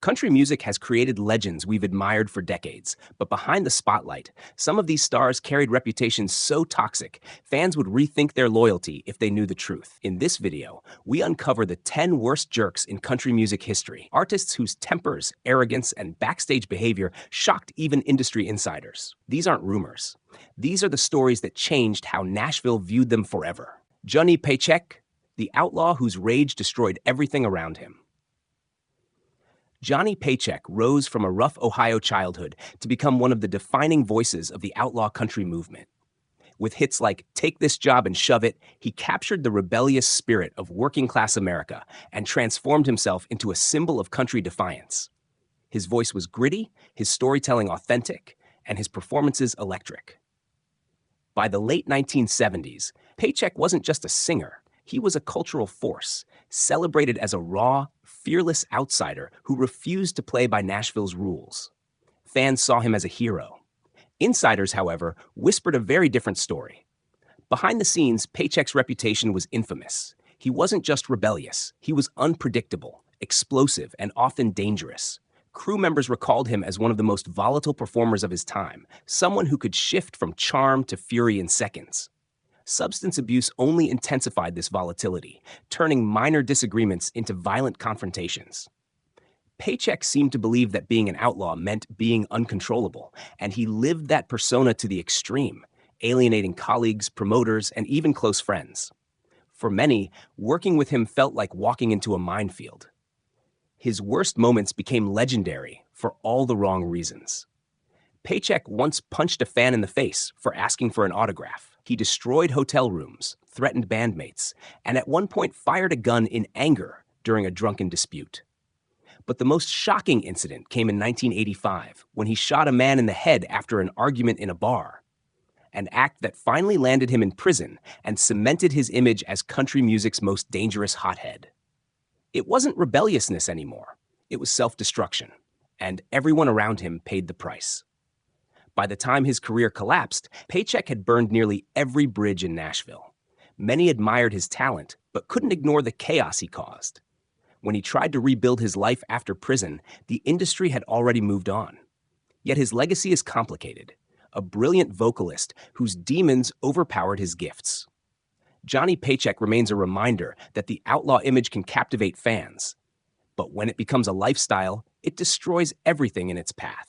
Country music has created legends we've admired for decades, but behind the spotlight, some of these stars carried reputations so toxic, fans would rethink their loyalty if they knew the truth. In this video, we uncover the 10 worst jerks in country music history, artists whose tempers, arrogance, and backstage behavior shocked even industry insiders. These aren't rumors. These are the stories that changed how Nashville viewed them forever. Johnny Paycheck, the outlaw whose rage destroyed everything around him. Johnny Paycheck rose from a rough Ohio childhood to become one of the defining voices of the outlaw country movement. With hits like Take This Job and Shove It, he captured the rebellious spirit of working-class America and transformed himself into a symbol of country defiance. His voice was gritty, his storytelling authentic, and his performances electric. By the late 1970s, Paycheck wasn't just a singer. He was a cultural force, celebrated as a raw, fearless outsider who refused to play by Nashville's rules. Fans saw him as a hero. Insiders, however, whispered a very different story. Behind the scenes, Paycheck's reputation was infamous. He wasn't just rebellious, he was unpredictable, explosive, and often dangerous. Crew members recalled him as one of the most volatile performers of his time, someone who could shift from charm to fury in seconds. Substance abuse only intensified this volatility, turning minor disagreements into violent confrontations. Paycheck seemed to believe that being an outlaw meant being uncontrollable, and he lived that persona to the extreme, alienating colleagues, promoters, and even close friends. For many, working with him felt like walking into a minefield. His worst moments became legendary for all the wrong reasons. Paycheck once punched a fan in the face for asking for an autograph. He destroyed hotel rooms, threatened bandmates, and at one point fired a gun in anger during a drunken dispute. But the most shocking incident came in 1985, when he shot a man in the head after an argument in a bar, an act that finally landed him in prison and cemented his image as country music's most dangerous hothead. It wasn't rebelliousness anymore. It was self-destruction, and everyone around him paid the price. By the time his career collapsed, Paycheck had burned nearly every bridge in Nashville. Many admired his talent, but couldn't ignore the chaos he caused. When he tried to rebuild his life after prison, the industry had already moved on. Yet his legacy is complicated, a brilliant vocalist whose demons overpowered his gifts. Johnny Paycheck remains a reminder that the outlaw image can captivate fans, but when it becomes a lifestyle, it destroys everything in its path.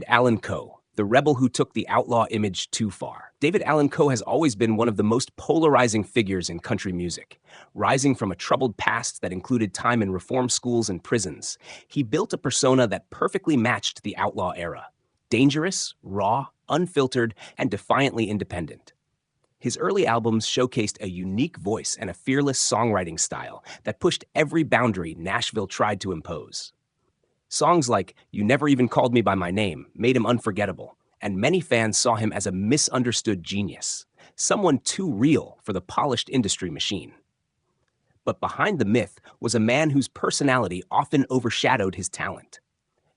Allan Coe, the rebel who took the outlaw image too far. Allan Coe has always been one of the most polarizing figures in country music. Rising from a troubled past that included time in reform schools and prisons, he built a persona that perfectly matched the outlaw era. Dangerous, raw, unfiltered, and defiantly independent. His early albums showcased a unique voice and a fearless songwriting style that pushed every boundary Nashville tried to impose. Songs like You Never Even Called Me By My Name made him unforgettable, and many fans saw him as a misunderstood genius, someone too real for the polished industry machine. But behind the myth was a man whose personality often overshadowed his talent.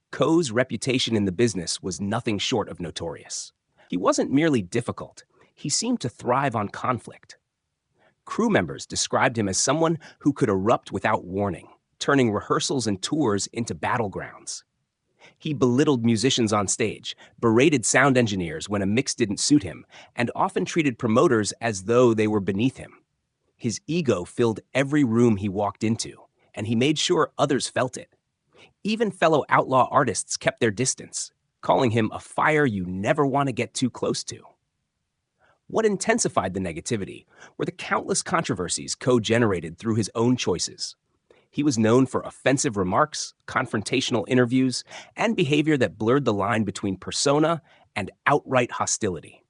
Coe's reputation in the business was nothing short of notorious. He wasn't merely difficult, he seemed to thrive on conflict. Crew members described him as someone who could erupt without warning, turning rehearsals and tours into battlegrounds. He belittled musicians on stage, berated sound engineers when a mix didn't suit him, and often treated promoters as though they were beneath him. His ego filled every room he walked into, and he made sure others felt it. Even fellow outlaw artists kept their distance, calling him a fire you never want to get too close to. What intensified the negativity were the countless controversies Coe generated through his own choices. He was known for offensive remarks, confrontational interviews, and behavior that blurred the line between persona and outright hostility.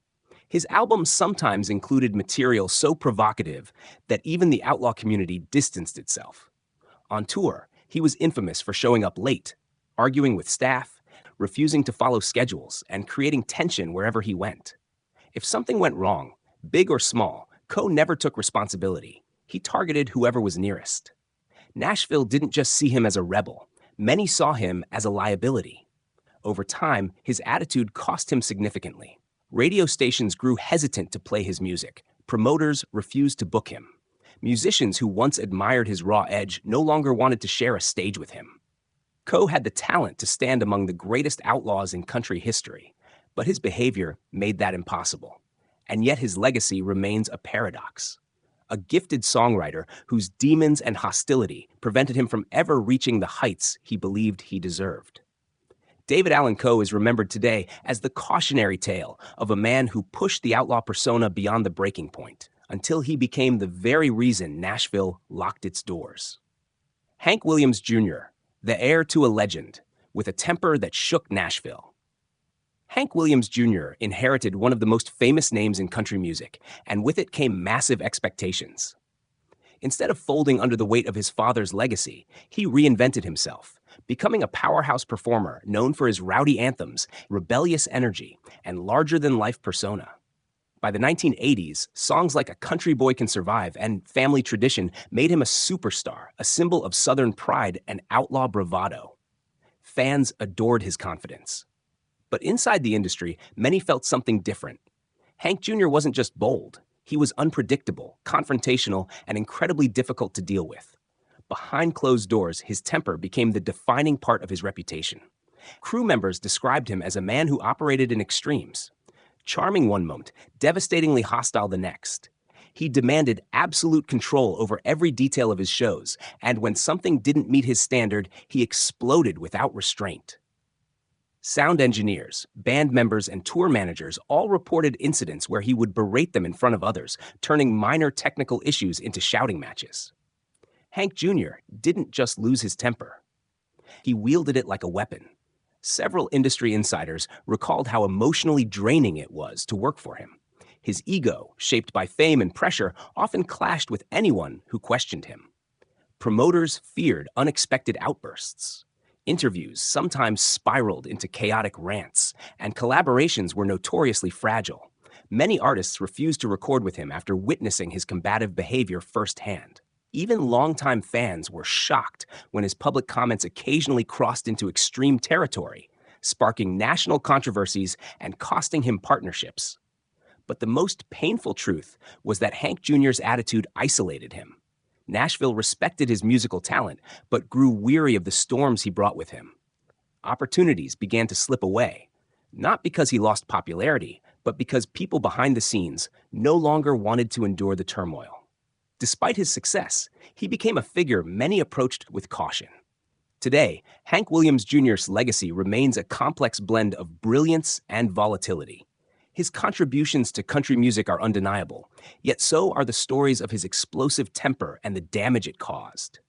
His albums sometimes included material so provocative that even the outlaw community distanced itself. On tour, he was infamous for showing up late, arguing with staff, refusing to follow schedules, and creating tension wherever he went. If something went wrong, big or small, Coe never took responsibility. He targeted whoever was nearest. Nashville didn't just see him as a rebel. Many saw him as a liability. Over time, his attitude cost him significantly. Radio stations grew hesitant to play his music. Promoters refused to book him. Musicians who once admired his raw edge no longer wanted to share a stage with him. Coe had the talent to stand among the greatest outlaws in country history, but his behavior made that impossible. And yet his legacy remains a paradox. A gifted songwriter whose demons and hostility prevented him from ever reaching the heights he believed he deserved. David Allan Coe is remembered today as the cautionary tale of a man who pushed the outlaw persona beyond the breaking point until he became the very reason Nashville locked its doors. Hank Williams Jr., the heir to a legend, with a temper that shook Nashville. Hank Williams Jr. inherited one of the most famous names in country music, and with it came massive expectations. Instead of folding under the weight of his father's legacy, he reinvented himself, becoming a powerhouse performer known for his rowdy anthems, rebellious energy, and larger-than-life persona. By the 1980s, songs like A Country Boy Can Survive and Family Tradition made him a superstar, a symbol of Southern pride and outlaw bravado. Fans adored his confidence. But inside the industry, many felt something different. Hank Jr. wasn't just bold. He was unpredictable, confrontational, and incredibly difficult to deal with. Behind closed doors, his temper became the defining part of his reputation. Crew members described him as a man who operated in extremes. Charming one moment, devastatingly hostile the next. He demanded absolute control over every detail of his shows, and when something didn't meet his standard, he exploded without restraint. Sound engineers, band members, and tour managers all reported incidents where he would berate them in front of others, turning minor technical issues into shouting matches. Hank Jr. didn't just lose his temper. He wielded it like a weapon. Several industry insiders recalled how emotionally draining it was to work for him. His ego, shaped by fame and pressure, often clashed with anyone who questioned him. Promoters feared unexpected outbursts. Interviews sometimes spiraled into chaotic rants, and collaborations were notoriously fragile. Many artists refused to record with him after witnessing his combative behavior firsthand. Even longtime fans were shocked when his public comments occasionally crossed into extreme territory, sparking national controversies and costing him partnerships. But the most painful truth was that Hank Jr.'s attitude isolated him. Nashville respected his musical talent, but grew weary of the storms he brought with him. Opportunities began to slip away, not because he lost popularity, but because people behind the scenes no longer wanted to endure the turmoil. Despite his success, he became a figure many approached with caution. Today, Hank Williams Jr.'s legacy remains a complex blend of brilliance and volatility. His contributions to country music are undeniable, yet so are the stories of his explosive temper and the damage it caused.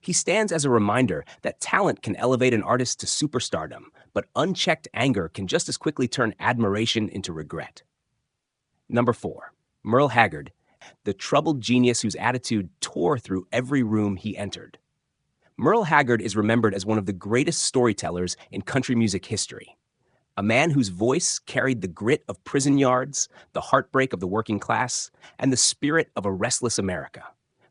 He stands as a reminder that talent can elevate an artist to superstardom, but unchecked anger can just as quickly turn admiration into regret. Number 4. Merle Haggard, the troubled genius whose attitude tore through every room he entered. Merle Haggard is remembered as one of the greatest storytellers in country music history. A man whose voice carried the grit of prison yards, the heartbreak of the working class, and the spirit of a restless America.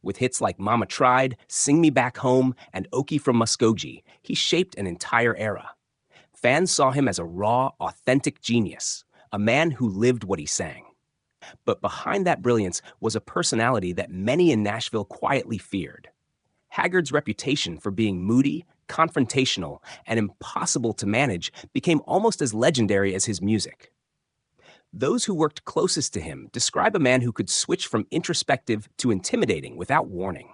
With hits like Mama Tried, Sing Me Back Home, and Okie from Muskogee, he shaped an entire era. Fans saw him as a raw, authentic genius, a man who lived what he sang. But behind that brilliance was a personality that many in Nashville quietly feared. Haggard's reputation for being moody, confrontational, and impossible to manage became almost as legendary as his music. Those who worked closest to him describe a man who could switch from introspective to intimidating without warning.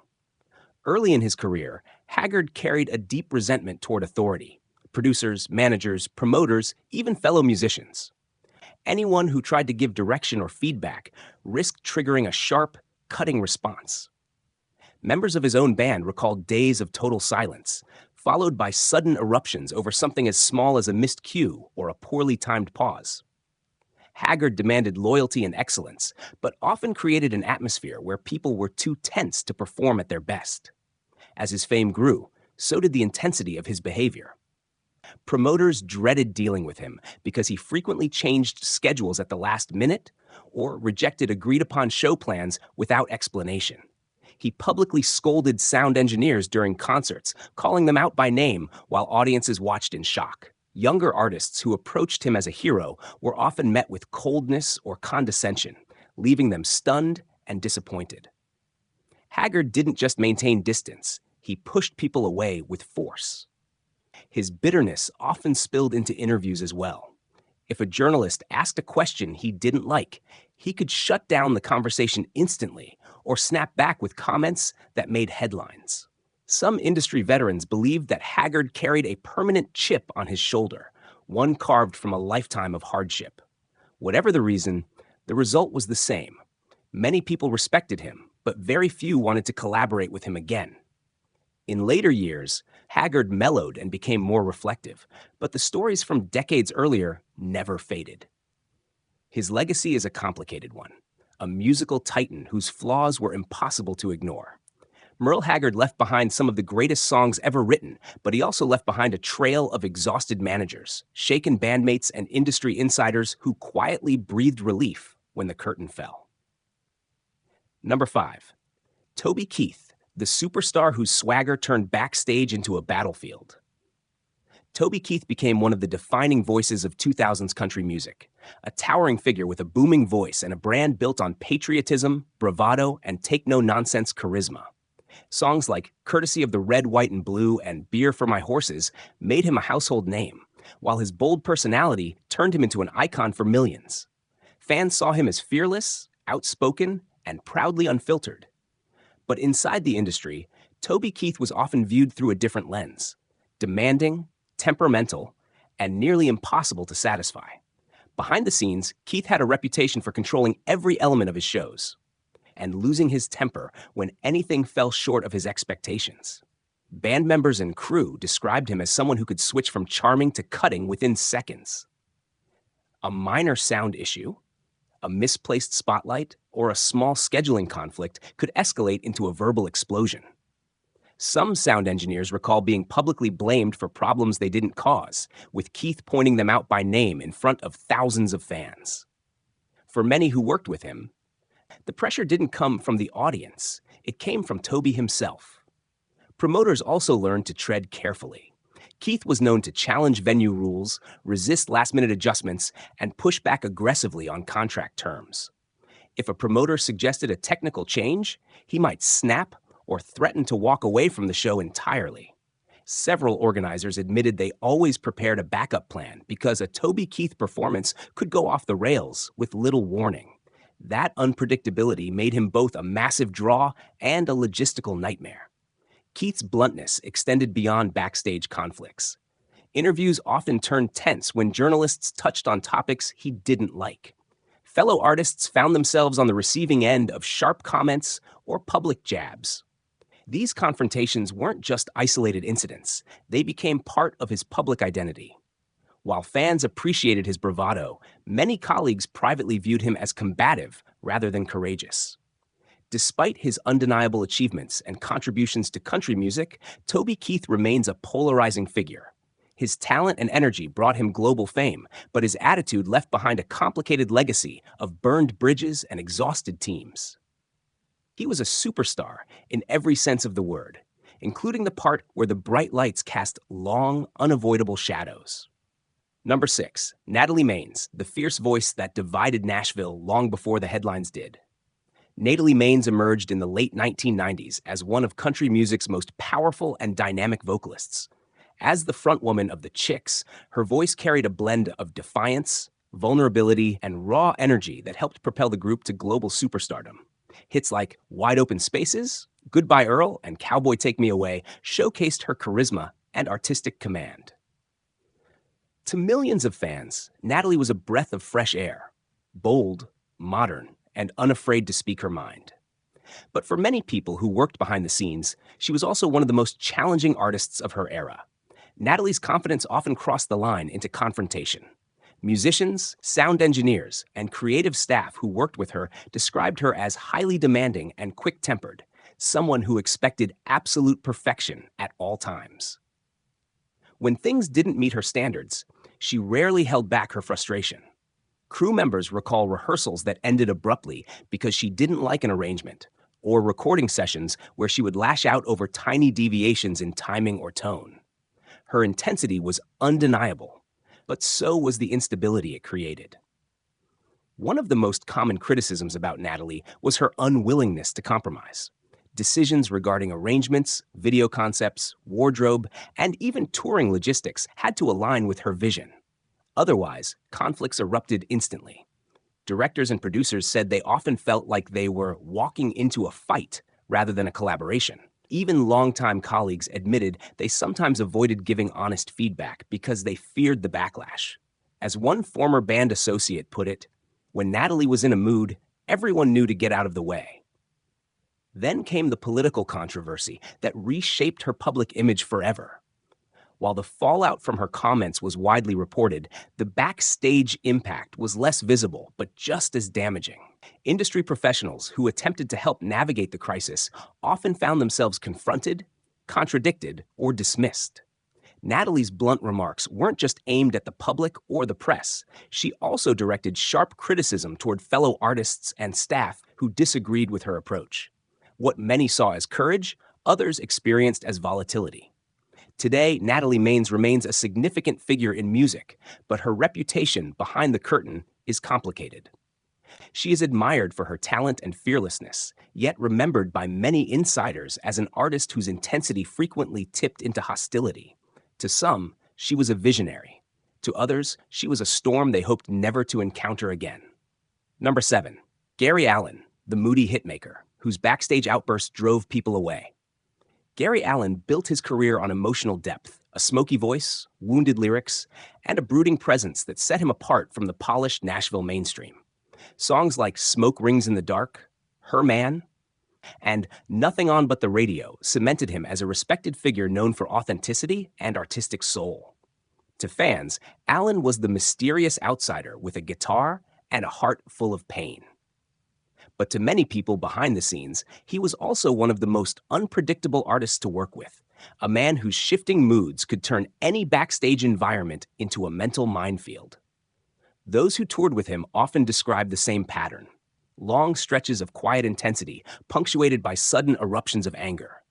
Early in his career, Haggard carried a deep resentment toward authority, producers, managers, promoters, even fellow musicians. Anyone who tried to give direction or feedback risked triggering a sharp, cutting response. Members of his own band recalled days of total silence, followed by sudden eruptions over something as small as a missed cue or a poorly timed pause. Haggard demanded loyalty and excellence, but often created an atmosphere where people were too tense to perform at their best. As his fame grew, so did the intensity of his behavior. Promoters dreaded dealing with him because he frequently changed schedules at the last minute or rejected agreed-upon show plans without explanation. He publicly scolded sound engineers during concerts, calling them out by name while audiences watched in shock. Younger artists who approached him as a hero were often met with coldness or condescension, leaving them stunned and disappointed. Haggard didn't just maintain distance, he pushed people away with force. His bitterness often spilled into interviews as well. If a journalist asked a question he didn't like, he could shut down the conversation instantly or snap back with comments that made headlines. Some industry veterans believed that Haggard carried a permanent chip on his shoulder, one carved from a lifetime of hardship. Whatever the reason, the result was the same. Many people respected him, but very few wanted to collaborate with him again. In later years, Haggard mellowed and became more reflective, but the stories from decades earlier never faded. His legacy is a complicated one, a musical titan whose flaws were impossible to ignore. Merle Haggard left behind some of the greatest songs ever written, but he also left behind a trail of exhausted managers, shaken bandmates, and industry insiders who quietly breathed relief when the curtain fell. Number 5. Toby Keith, the superstar whose swagger turned backstage into a battlefield. Toby Keith became one of the defining voices of 2000s country music, a towering figure with a booming voice and a brand built on patriotism, bravado, and take-no-nonsense charisma. Songs like Courtesy of the Red, White, and Blue and Beer for My Horses made him a household name, while his bold personality turned him into an icon for millions. Fans saw him as fearless, outspoken, and proudly unfiltered. But inside the industry, Toby Keith was often viewed through a different lens: demanding, temperamental, and nearly impossible to satisfy. Behind the scenes, Keith had a reputation for controlling every element of his shows and losing his temper when anything fell short of his expectations. Band members and crew described him as someone who could switch from charming to cutting within seconds. A minor sound issue, a misplaced spotlight, or a small scheduling conflict could escalate into a verbal explosion. Some sound engineers recall being publicly blamed for problems they didn't cause, with Keith pointing them out by name in front of thousands of fans. For many who worked with him, the pressure didn't come from the audience, it came from Toby himself. Promoters also learned to tread carefully. Keith was known to challenge venue rules, resist last-minute adjustments, and push back aggressively on contract terms. If a promoter suggested a technical change, he might snap or threaten to walk away from the show entirely. Several organizers admitted they always prepared a backup plan because a Toby Keith performance could go off the rails with little warning. That unpredictability made him both a massive draw and a logistical nightmare. Keith's bluntness extended beyond backstage conflicts. Interviews often turned tense when journalists touched on topics he didn't like. Fellow artists found themselves on the receiving end of sharp comments or public jabs. These confrontations weren't just isolated incidents, they became part of his public identity. While fans appreciated his bravado, many colleagues privately viewed him as combative rather than courageous. Despite his undeniable achievements and contributions to country music, Toby Keith remains a polarizing figure. His talent and energy brought him global fame, but his attitude left behind a complicated legacy of burned bridges and exhausted teams. He was a superstar in every sense of the word, including the part where the bright lights cast long, unavoidable shadows. Number 6, Natalie Maines, the fierce voice that divided Nashville long before the headlines did. Natalie Maines emerged in the late 1990s as one of country music's most powerful and dynamic vocalists. As the frontwoman of the Chicks, her voice carried a blend of defiance, vulnerability, and raw energy that helped propel the group to global superstardom. Hits like Wide Open Spaces, Goodbye Earl, and Cowboy Take Me Away showcased her charisma and artistic command. To millions of fans, Natalie was a breath of fresh air, bold, modern, and unafraid to speak her mind. But for many people who worked behind the scenes, she was also one of the most challenging artists of her era. Natalie's confidence often crossed the line into confrontation. Musicians, sound engineers, and creative staff who worked with her described her as highly demanding and quick-tempered, someone who expected absolute perfection at all times. When things didn't meet her standards, she rarely held back her frustration. Crew members recall rehearsals that ended abruptly because she didn't like an arrangement, or recording sessions where she would lash out over tiny deviations in timing or tone. Her intensity was undeniable, but so was the instability it created. One of the most common criticisms about Natalie was her unwillingness to compromise. Decisions regarding arrangements, video concepts, wardrobe, and even touring logistics had to align with her vision. Otherwise, conflicts erupted instantly. Directors and producers said they often felt like they were walking into a fight rather than a collaboration. Even longtime colleagues admitted they sometimes avoided giving honest feedback because they feared the backlash. As one former band associate put it, when Natalie was in a mood, everyone knew to get out of the way. Then came the political controversy that reshaped her public image forever. While the fallout from her comments was widely reported, the backstage impact was less visible but just as damaging. Industry professionals who attempted to help navigate the crisis often found themselves confronted, contradicted, or dismissed. Natalie's blunt remarks weren't just aimed at the public or the press. She also directed sharp criticism toward fellow artists and staff who disagreed with her approach. What many saw as courage, others experienced as volatility. Today, Natalie Maines remains a significant figure in music, but her reputation behind the curtain is complicated. She is admired for her talent and fearlessness, yet remembered by many insiders as an artist whose intensity frequently tipped into hostility. To some, she was a visionary. To others, she was a storm they hoped never to encounter again. Number 7. Gary Allan, the moody hitmaker, whose backstage outbursts drove people away. Gary Allan built his career on emotional depth, a smoky voice, wounded lyrics, and a brooding presence that set him apart from the polished Nashville mainstream. Songs like Smoke Rings in the Dark, Her Man, and Nothing On But the Radio cemented him as a respected figure known for authenticity and artistic soul. To fans, Allan was the mysterious outsider with a guitar and a heart full of pain. But to many people behind the scenes, he was also one of the most unpredictable artists to work with, a man whose shifting moods could turn any backstage environment into a mental minefield. Those who toured with him often described the same pattern: long stretches of quiet intensity punctuated by sudden eruptions of anger.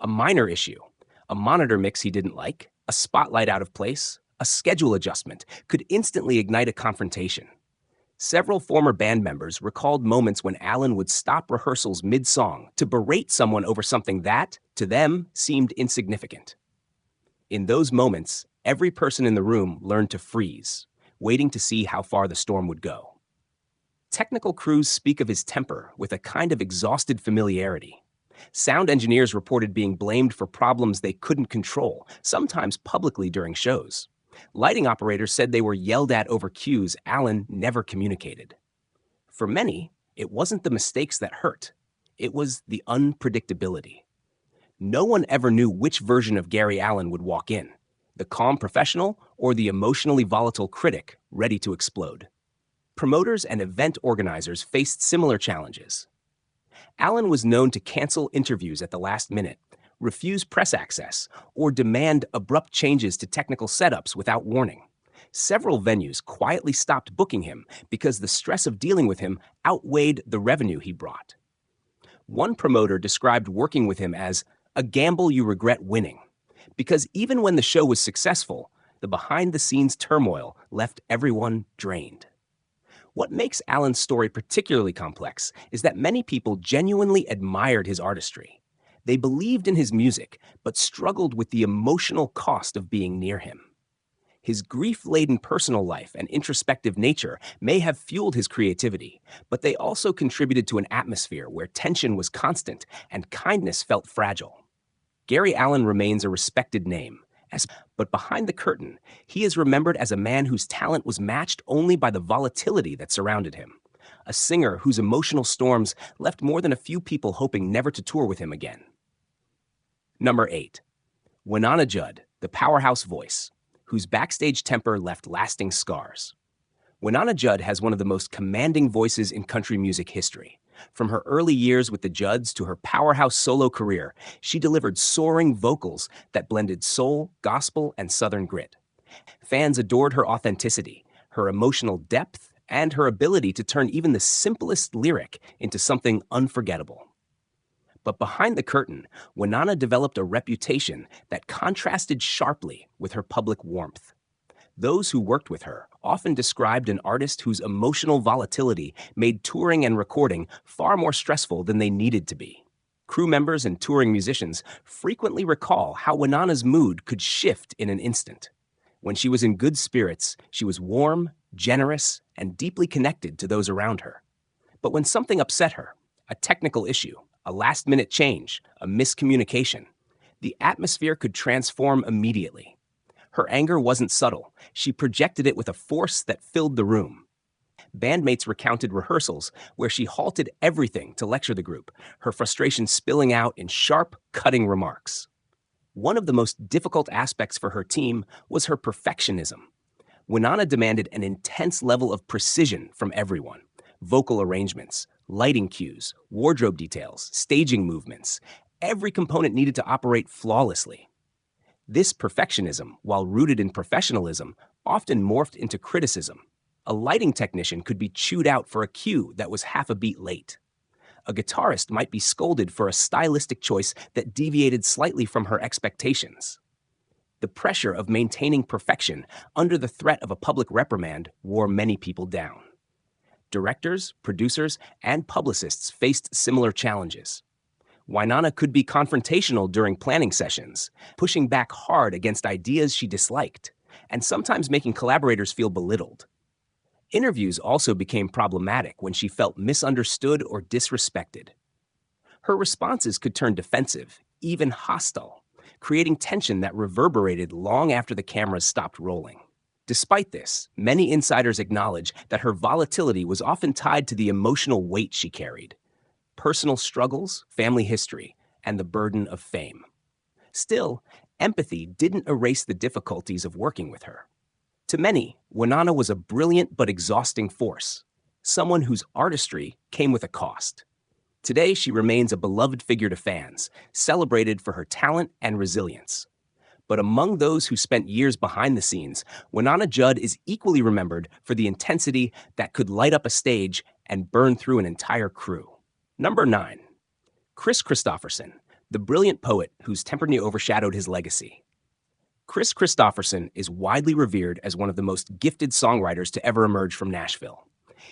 A minor issue, a monitor mix he didn't like, a spotlight out of place, a schedule adjustment could instantly ignite a confrontation. Several former band members recalled moments when Allan would stop rehearsals mid-song to berate someone over something that, to them, seemed insignificant. In those moments, every person in the room learned to freeze, waiting to see how far the storm would go. Technical crews speak of his temper with a kind of exhausted familiarity. Sound engineers reported being blamed for problems they couldn't control, sometimes publicly during shows. Lighting operators said they were yelled at over cues Allan never communicated. For many, it wasn't the mistakes that hurt. It was the unpredictability. No one ever knew which version of Gary Allan would walk in, the calm professional or the emotionally volatile critic ready to explode. Promoters and event organizers faced similar challenges. Allan was known to cancel interviews at the last minute, refuse press access, or demand abrupt changes to technical setups without warning. Several venues quietly stopped booking him because the stress of dealing with him outweighed the revenue he brought. One promoter described working with him as a gamble you regret winning, because even when the show was successful, the behind-the-scenes turmoil left everyone drained. What makes Allan's story particularly complex is that many people genuinely admired his artistry. They believed in his music, but struggled with the emotional cost of being near him. His grief-laden personal life and introspective nature may have fueled his creativity, but they also contributed to an atmosphere where tension was constant and kindness felt fragile. Gary Allan remains a respected name, but behind the curtain, he is remembered as a man whose talent was matched only by the volatility that surrounded him. A singer whose emotional storms left more than a few people hoping never to tour with him again. Number 8. Wynonna Judd, the powerhouse voice, whose backstage temper left lasting scars. Wynonna Judd has one of the most commanding voices in country music history. From her early years with the Judds to her powerhouse solo career, she delivered soaring vocals that blended soul, gospel, and Southern grit. Fans adored her authenticity, her emotional depth, and her ability to turn even the simplest lyric into something unforgettable. But behind the curtain, Wynonna developed a reputation that contrasted sharply with her public warmth. Those who worked with her often described an artist whose emotional volatility made touring and recording far more stressful than they needed to be. Crew members and touring musicians frequently recall how Wynonna's mood could shift in an instant. When she was in good spirits, she was warm, generous, and deeply connected to those around her. But when something upset her, a technical issue, a last-minute change, a miscommunication, the atmosphere could transform immediately. Her anger wasn't subtle. She projected it with a force that filled the room. Bandmates recounted rehearsals where she halted everything to lecture the group, her frustration spilling out in sharp, cutting remarks. One of the most difficult aspects for her team was her perfectionism. Wynonna demanded an intense level of precision from everyone. Vocal arrangements, lighting cues, wardrobe details, staging movements. Every component needed to operate flawlessly. This perfectionism, while rooted in professionalism, often morphed into criticism. A lighting technician could be chewed out for a cue that was half a beat late. A guitarist might be scolded for a stylistic choice that deviated slightly from her expectations. The pressure of maintaining perfection under the threat of a public reprimand wore many people down. Directors, producers, and publicists faced similar challenges. Wynonna could be confrontational during planning sessions, pushing back hard against ideas she disliked, and sometimes making collaborators feel belittled. Interviews also became problematic when she felt misunderstood or disrespected. Her responses could turn defensive, even hostile, creating tension that reverberated long after the cameras stopped rolling. Despite this, many insiders acknowledge that her volatility was often tied to the emotional weight she carried: personal struggles, family history, and the burden of fame. Still, empathy didn't erase the difficulties of working with her. To many, Wynonna was a brilliant but exhausting force, someone whose artistry came with a cost. Today, she remains a beloved figure to fans, celebrated for her talent and resilience. But among those who spent years behind the scenes, Wynonna Judd is equally remembered for the intensity that could light up a stage and burn through an entire crew. Number 9. Kris Kristofferson, the brilliant poet whose temperament overshadowed his legacy. Kris Kristofferson is widely revered as one of the most gifted songwriters to ever emerge from Nashville.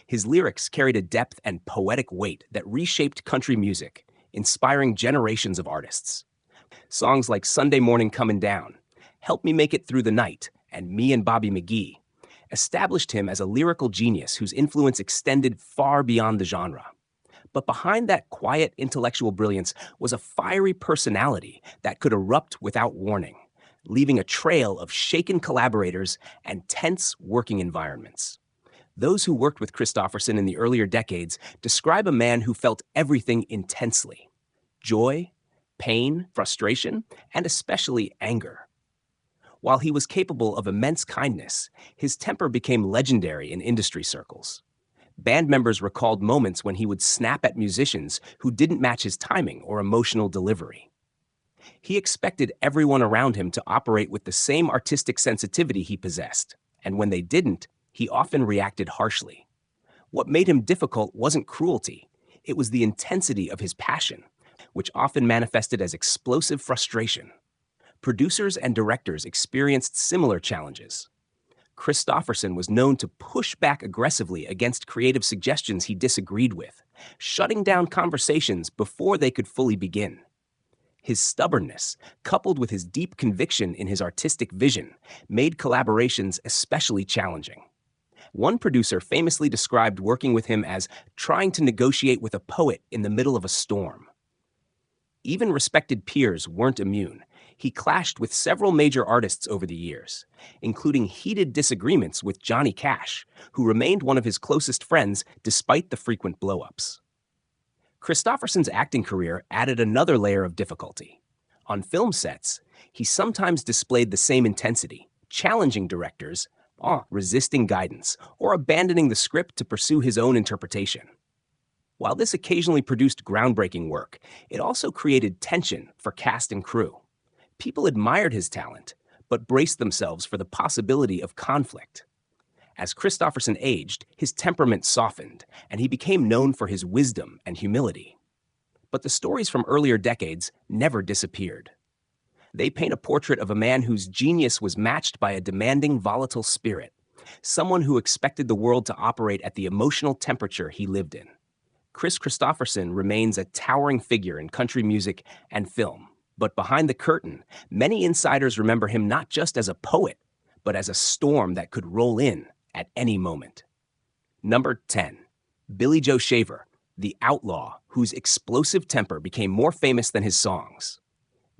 His lyrics carried a depth and poetic weight that reshaped country music, inspiring generations of artists. Songs like Sunday Morning Comin' Down, Help Me Make It Through the Night, and Me and Bobby McGee established him as a lyrical genius whose influence extended far beyond the genre. But behind that quiet intellectual brilliance was a fiery personality that could erupt without warning, leaving a trail of shaken collaborators and tense working environments. Those who worked with Kristofferson in the earlier decades describe a man who felt everything intensely: joy, pain, frustration, and especially anger. While he was capable of immense kindness, his temper became legendary in industry circles. Band members recalled moments when he would snap at musicians who didn't match his timing or emotional delivery. He expected everyone around him to operate with the same artistic sensitivity he possessed, and when they didn't, he often reacted harshly. What made him difficult wasn't cruelty, it was the intensity of his passion, which often manifested as explosive frustration. Producers and directors experienced similar challenges. Kristofferson was known to push back aggressively against creative suggestions he disagreed with, shutting down conversations before they could fully begin. His stubbornness, coupled with his deep conviction in his artistic vision, made collaborations especially challenging. One producer famously described working with him as trying to negotiate with a poet in the middle of a storm. Even respected peers weren't immune. He clashed with several major artists over the years, including heated disagreements with Johnny Cash, who remained one of his closest friends despite the frequent blow-ups. Kristofferson's acting career added another layer of difficulty. On film sets, he sometimes displayed the same intensity, challenging directors, resisting guidance, or abandoning the script to pursue his own interpretation. While this occasionally produced groundbreaking work, it also created tension for cast and crew. People admired his talent, but braced themselves for the possibility of conflict. As Kristofferson aged, his temperament softened, and he became known for his wisdom and humility. But the stories from earlier decades never disappeared. They paint a portrait of a man whose genius was matched by a demanding, volatile spirit, someone who expected the world to operate at the emotional temperature he lived in. Kris Kristofferson remains a towering figure in country music and film. But behind the curtain, many insiders remember him not just as a poet, but as a storm that could roll in at any moment. Number 10. Billy Joe Shaver, the outlaw whose explosive temper became more famous than his songs.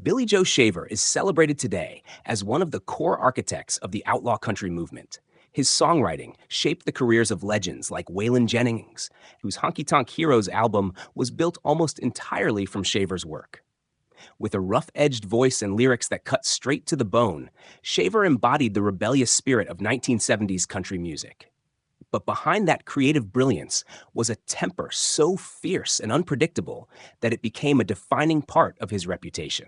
Billy Joe Shaver is celebrated today as one of the core architects of the outlaw country movement. His songwriting shaped the careers of legends like Waylon Jennings, whose Honky Tonk Heroes album was built almost entirely from Shaver's work. With a rough-edged voice and lyrics that cut straight to the bone, Shaver embodied the rebellious spirit of 1970s country music. But behind that creative brilliance was a temper so fierce and unpredictable that it became a defining part of his reputation.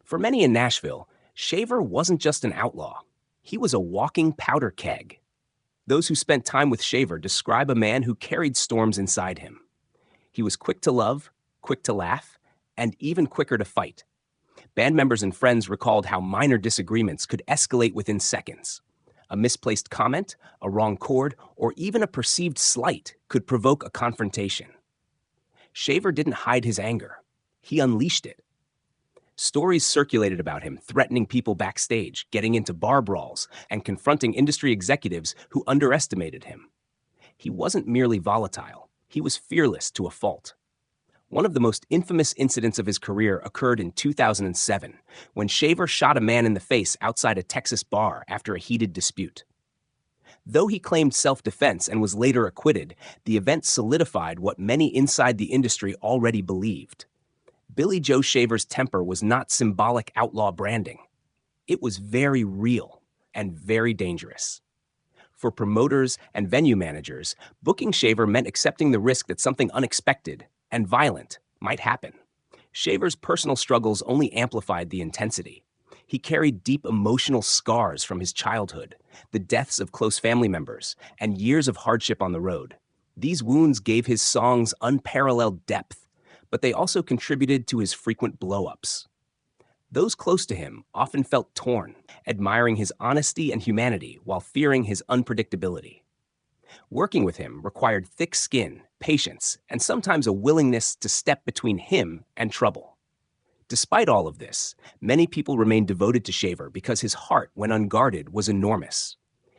For many in Nashville, Shaver wasn't just an outlaw. He was a walking powder keg. Those who spent time with Shaver describe a man who carried storms inside him. He was quick to love, quick to laugh, and even quicker to fight. Band members and friends recalled how minor disagreements could escalate within seconds. A misplaced comment, a wrong chord, or even a perceived slight could provoke a confrontation. Shaver didn't hide his anger. He unleashed it. Stories circulated about him threatening people backstage, getting into bar brawls, and confronting industry executives who underestimated him. He wasn't merely volatile. He was fearless to a fault. One of the most infamous incidents of his career occurred in 2007, when Shaver shot a man in the face outside a Texas bar after a heated dispute. Though he claimed self-defense and was later acquitted, the event solidified what many inside the industry already believed. Billy Joe Shaver's temper was not symbolic outlaw branding. It was very real and very dangerous. For promoters and venue managers, booking Shaver meant accepting the risk that something unexpected and violent might happen. Shaver's personal struggles only amplified the intensity. He carried deep emotional scars from his childhood, the deaths of close family members, and years of hardship on the road. These wounds gave his songs unparalleled depth, but they also contributed to his frequent blow-ups. Those close to him often felt torn, admiring his honesty and humanity while fearing his unpredictability. Working with him required thick skin, patience, and sometimes a willingness to step between him and trouble. Despite all of this, many people remained devoted to Shaver because his heart, when unguarded, was enormous.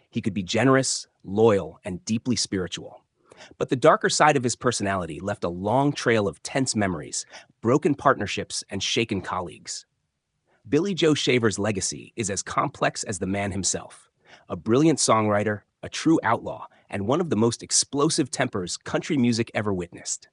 He could be generous, loyal, and deeply spiritual. But the darker side of his personality left a long trail of tense memories, broken partnerships, and shaken colleagues. Billy Joe Shaver's legacy is as complex as the man himself. A brilliant songwriter, a true outlaw, and one of the most explosive tempers country music ever witnessed.